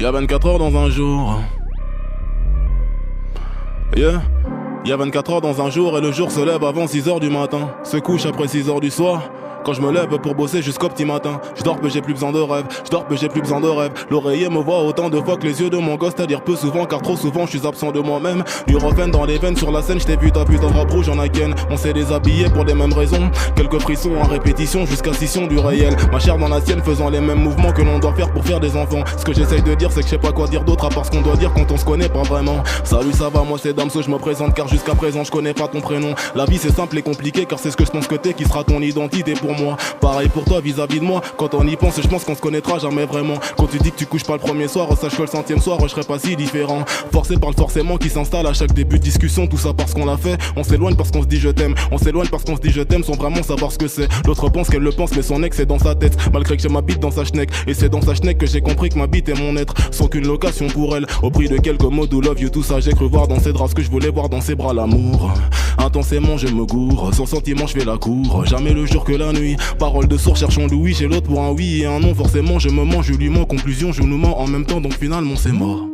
Y'a 24 heures dans un jour. Yeah. Y'a 24 heures dans un jour et le jour se lève avant 6 heures du matin. Se couche après 6 heures du soir. Quand je me lève pour bosser jusqu'au petit matin. Je dors mais j'ai plus besoin de rêve. Je dors mais j'ai plus besoin de rêve. L'oreiller me voit autant de fois que les yeux de mon gosse. C'est-à-dire peu souvent car trop souvent je suis absent de moi-même. Du refrain dans les veines sur la scène. Je t'ai vu ta putain de robe rouge en Aken. On s'est déshabillé pour les mêmes raisons. Quelques frissons en répétition jusqu'à scission du réel. Ma chair dans la sienne faisant les mêmes mouvements que l'on doit faire pour faire des enfants. Ce que j'essaye de dire c'est que je sais pas quoi dire d'autre à part ce qu'on doit dire quand on se connaît pas vraiment. Salut ça va moi c'est Damso je me présente car jusqu'à présent je connais pas ton prénom. La vie c'est simple et compliqué car c'est ce que je pense que t'es qui sera ton identité pour moi. Pareil pour toi vis-à-vis de moi. Quand on y pense je pense qu'on se connaîtra jamais vraiment. Quand tu dis que tu couches pas le premier soir, sache que le 100e soir je serai pas si différent. Forcé par le forcément qui s'installe à chaque début de discussion. Tout ça parce qu'on l'a fait. On s'éloigne parce qu'on se dit je t'aime. On s'éloigne parce qu'on se dit je t'aime sans vraiment savoir ce que c'est. L'autre pense qu'elle le pense mais son ex est dans sa tête. Malgré que j'ai ma bite dans sa schneck. Et c'est dans sa schneck que j'ai compris que ma bite est mon être. Sans qu'une location pour elle. Au prix de quelques mots do love you tout ça j'ai cru voir dans ses draps ce que je voulais voir dans ses bras l'amour. Intensément je me gourre. Sans sentiment je fais la cour. Jamais le jour que la nuit. Parole de sourd cherchons Louis. J'ai l'autre pour un oui et un non. Forcément je me mens, je lui mens. Conclusion je nous mens en même temps donc finalement c'est mort.